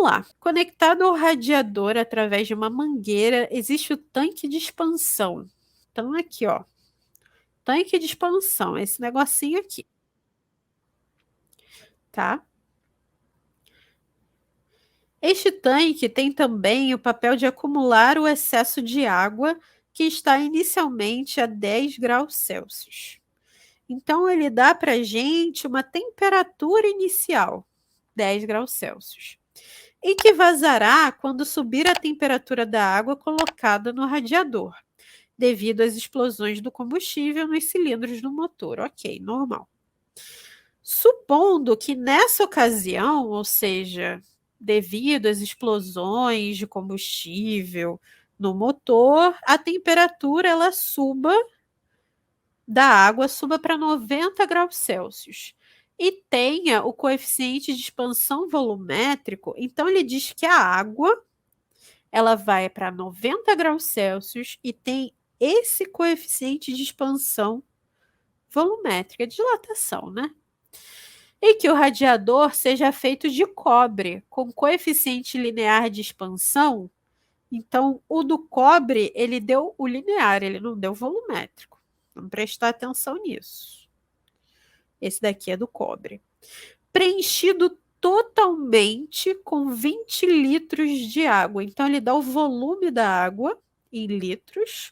lá. Conectado ao radiador através de uma mangueira, existe o tanque de expansão. Então, aqui, ó. Tanque de expansão, esse negocinho aqui, tá? Este tanque tem também o papel de acumular o excesso de água que está inicialmente a 10 graus Celsius. Então, ele dá para a gente uma temperatura inicial, 10 graus Celsius, e que vazará quando subir a temperatura da água colocada no radiador, devido às explosões do combustível nos cilindros do motor. Ok, normal. Supondo que nessa ocasião, ou seja, devido às explosões de combustível no motor, a temperatura ela suba da água suba para 90 graus Celsius e tenha o coeficiente de expansão volumétrico, então ele diz que a água ela vai para 90 graus Celsius e tem esse coeficiente de expansão volumétrica, dilatação, né? E que o radiador seja feito de cobre, com coeficiente linear de expansão. Então, o do cobre, ele deu o linear, ele não deu o volumétrico. Vamos prestar atenção nisso. Esse daqui é do cobre. Preenchido totalmente com 20 litros de água. Então, ele dá o volume da água em litros.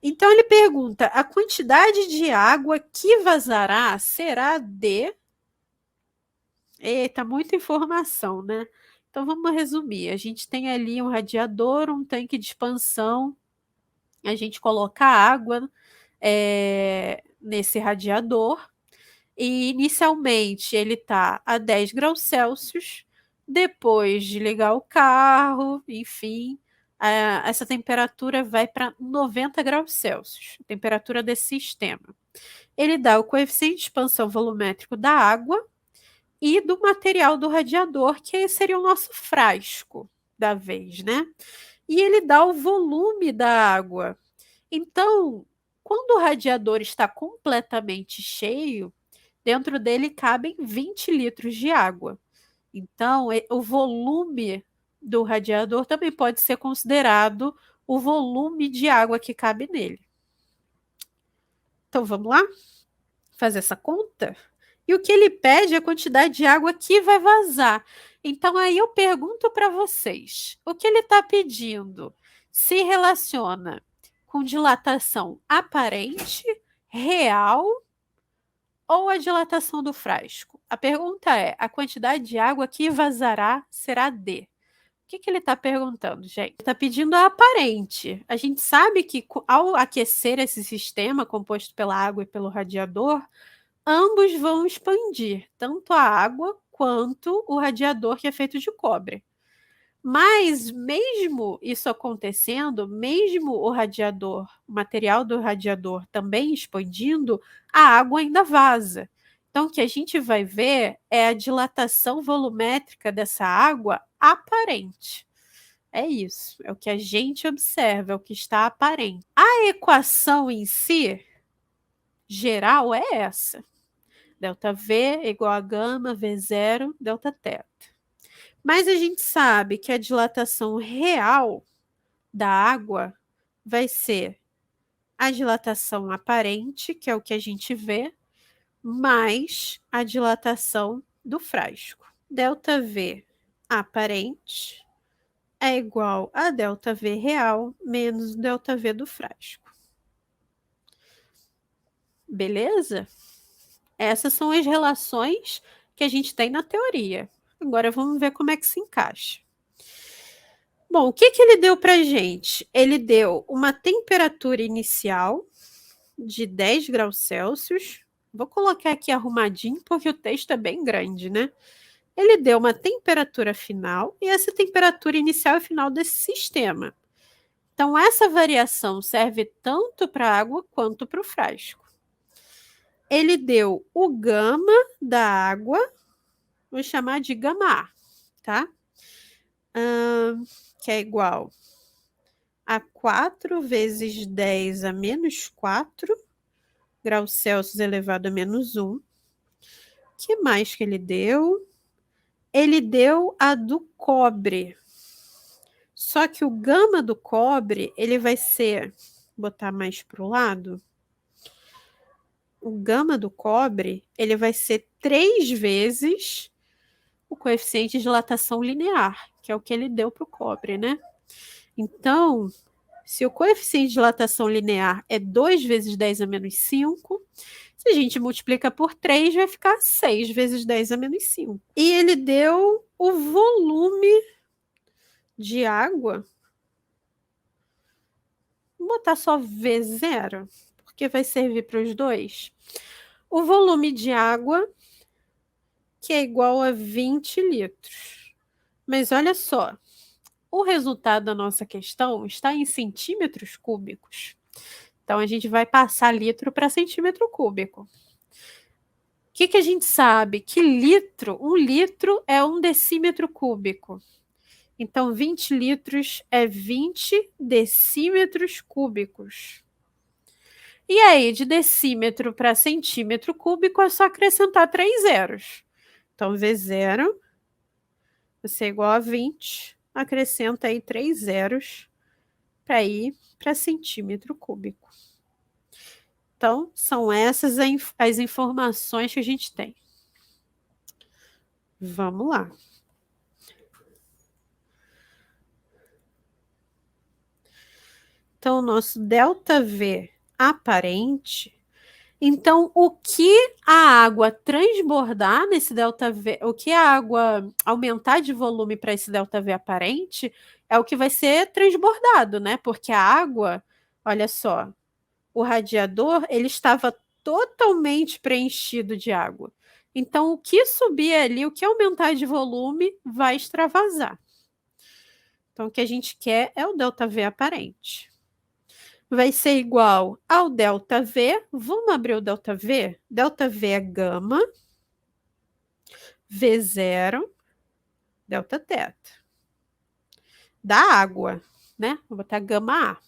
Então, ele pergunta: a quantidade de água que vazará será de. Eita, muita informação, né? Então, vamos resumir. A gente tem ali um radiador, um tanque de expansão. A gente coloca água nesse radiador. E inicialmente ele está a 10 graus Celsius. Depois de ligar o carro, enfim, essa temperatura vai para 90 graus Celsius, a temperatura desse sistema. Ele dá o coeficiente de expansão volumétrico da água e do material do radiador, que seria o nosso frasco da vez, né? E ele dá o volume da água. Então, quando o radiador está completamente cheio, dentro dele cabem 20 litros de água. Então, o volume do radiador também pode ser considerado o volume de água que cabe nele. Então, vamos lá fazer essa conta? E o que ele pede é a quantidade de água que vai vazar. Então, aí eu pergunto para vocês: o que ele está pedindo se relaciona com dilatação aparente, real ou a dilatação do frasco? A pergunta é: a quantidade de água que vazará será D. O que ele está perguntando, gente? Ele está pedindo a aparente. A gente sabe que ao aquecer esse sistema composto pela água e pelo radiador, ambos vão expandir, tanto a água quanto o radiador, que é feito de cobre. Mas, mesmo isso acontecendo, mesmo o radiador, o material do radiador também expandindo, a água ainda vaza. Então, o que a gente vai ver é a dilatação volumétrica dessa água aparente. É isso, é o que a gente observa, é o que está aparente. A equação em si, geral, é essa. ΔV é igual a gama V0, ΔT. Mas a gente sabe que a dilatação real da água vai ser a dilatação aparente, que é o que a gente vê, mais a dilatação do frasco. ΔV aparente é igual a ΔV real menos ΔV do frasco. Beleza? Essas são as relações que a gente tem na teoria. Agora vamos ver como é que se encaixa. Bom, o que ele deu para a gente? Ele deu uma temperatura inicial de 10 graus Celsius. Vou colocar aqui arrumadinho porque o texto é bem grande, né? Ele deu uma temperatura final e essa temperatura inicial e final desse sistema. Então, essa variação serve tanto para a água quanto para o frasco. Ele deu o gama da água, vou chamar de gama A, tá? Que é igual a 4 vezes 10 a menos 4 graus Celsius elevado a menos 1. O que mais que ele deu? ele deu a do cobre. Só que o gama do cobre, ele vai ser, vou botar mais para o lado, o gama do cobre, ele vai ser 3 vezes o coeficiente de dilatação linear, que é o que ele deu para o cobre, né? Então, se o coeficiente de dilatação linear é 2 vezes 10 a menos 5, se a gente multiplica por 3, vai ficar 6 vezes 10 a menos 5. E ele deu o volume de água. Vou botar só V0, porque vai servir para os dois. O volume de água, que é igual a 20 litros. Mas olha só, o resultado da nossa questão está em centímetros cúbicos. Então, a gente vai passar litro para centímetro cúbico. O que a gente sabe? Que um litro é 1 decímetro cúbico. Então, 20 litros é 20 decímetros cúbicos. E aí, de decímetro para centímetro cúbico, é só acrescentar 3 zeros. Então, V0 vai ser igual a 20. Acrescenta aí 3 zeros para ir para centímetro cúbico. Então, são essas as informações que a gente tem. Vamos lá. Então, o nosso ΔV aparente. Então, o que a água transbordar nesse ΔV, o que a água aumentar de volume para esse ΔV aparente, é o que vai ser transbordado, né? Porque a água, olha só, o radiador, ele estava totalmente preenchido de água. Então, o que subir ali, o que aumentar de volume, vai extravasar. Então, o que a gente quer é o ΔV aparente. Vai ser igual ao ΔV. Vamos abrir o ΔV? ΔV é gama, V0, ΔT. Da água, né? Vou botar gama A.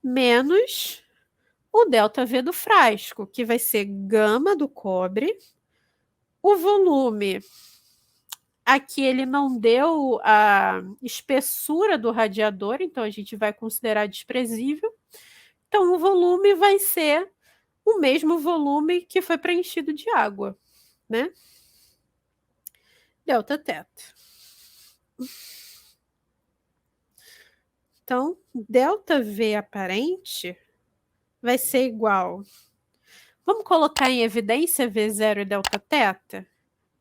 Menos o ΔV do frasco, que vai ser gama do cobre. O volume, aqui ele não deu a espessura do radiador, então a gente vai considerar desprezível. Então, o volume vai ser o mesmo volume que foi preenchido de água, né? ΔT. Então, ΔV aparente vai ser igual. Vamos colocar em evidência V0 e ΔT?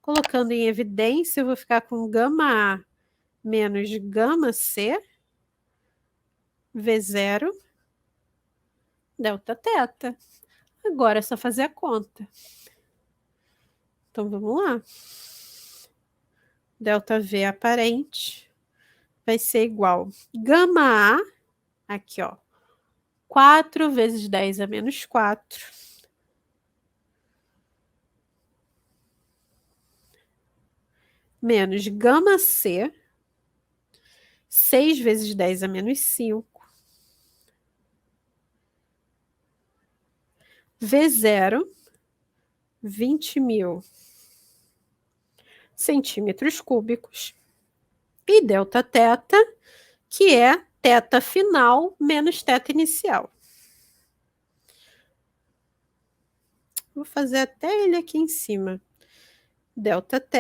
Colocando em evidência, eu vou ficar com gama A menos gama C, V0, ΔT. Agora é só fazer a conta. Então, vamos lá. ΔV aparente vai ser igual gama A, aqui ó, 4 vezes 10 a menos 4, menos gama C, 6 vezes 10 a menos 5, V0, 20.000 centímetros cúbicos, e ΔT, que é θ final menos θ inicial. Vou fazer até ele aqui em cima. ΔT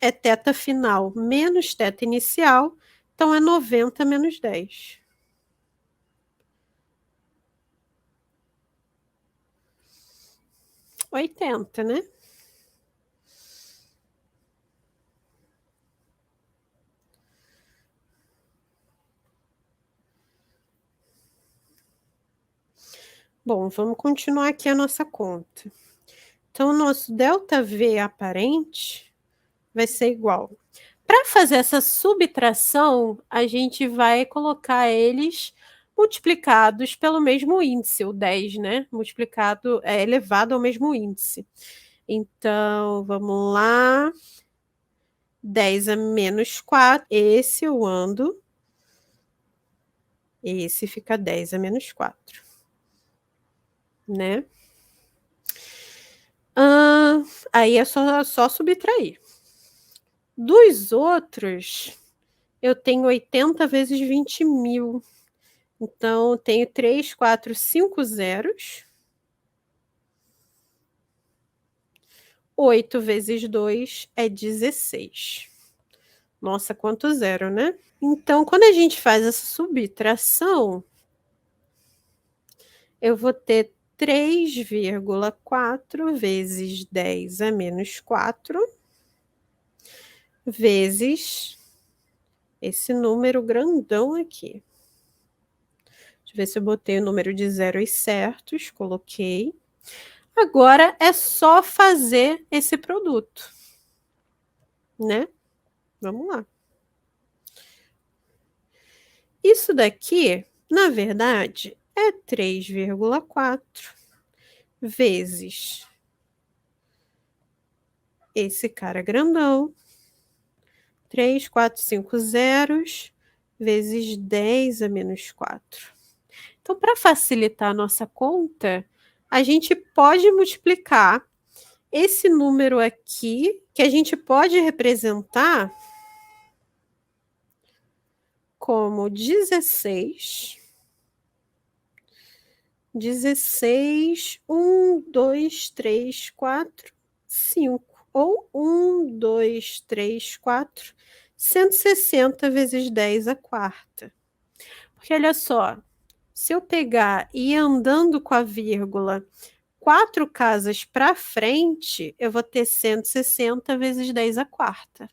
é θ final menos θ inicial, então é 90 menos 10. $80, né? Bom, vamos continuar aqui a nossa conta. Então, o nosso ΔV aparente vai ser igual. Para fazer essa subtração, a gente vai colocar eles multiplicados pelo mesmo índice, o 10, né? Multiplicado, elevado ao mesmo índice. Então, vamos lá. 10 a menos 4. Esse eu ando. Esse fica 10 a menos 4. Né? Aí é só subtrair. Dos outros, eu tenho 80 vezes 20 mil. Então, eu tenho 3, 4, 5 zeros. 8 vezes 2 é 16. Nossa, quanto zero, né? Então, quando a gente faz essa subtração, eu vou ter 3,4 vezes 10 a menos 4 vezes esse número grandão aqui. Deixa eu ver se eu botei o número de zeros certos, coloquei. Agora é só fazer esse produto, né? Vamos lá. Isso daqui, na verdade, é 3,4 vezes esse cara grandão. 3, 4, 5 zeros vezes 10 a menos 4. Então, para facilitar a nossa conta, a gente pode multiplicar esse número aqui, que a gente pode representar como 16. 16, 1, 2, 3, 4, 5. Ou 1, 2, 3, 4, 160 vezes 10 a quarta. Porque olha só, se eu pegar e ir andando com a vírgula 4 casas para frente, eu vou ter 160 vezes 10 a quarta.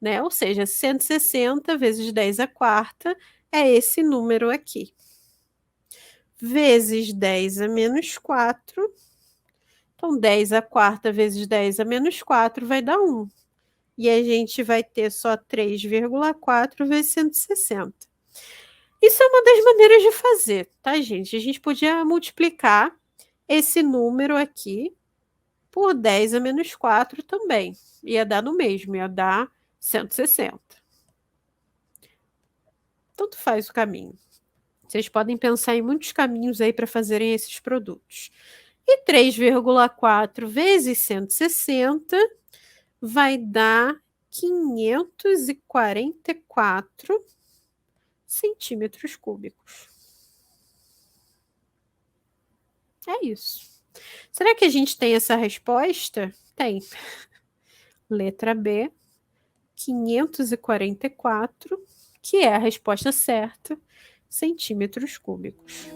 Né? Ou seja, 160 vezes 10 a quarta é esse número aqui. Vezes 10 a menos 4. Então, 10 a quarta vezes 10 a menos 4 vai dar 1. E a gente vai ter só 3,4 vezes 160. Isso é uma das maneiras de fazer, tá, gente? A gente podia multiplicar esse número aqui por 10 a menos 4 também. Ia dar no mesmo, ia dar 160. Tanto faz o caminho. Vocês podem pensar em muitos caminhos aí para fazerem esses produtos. E 3,4 vezes 160 vai dar 544 centímetros cúbicos. É isso. Será que a gente tem essa resposta? Tem. Letra B, 544, que é a resposta certa, centímetros cúbicos.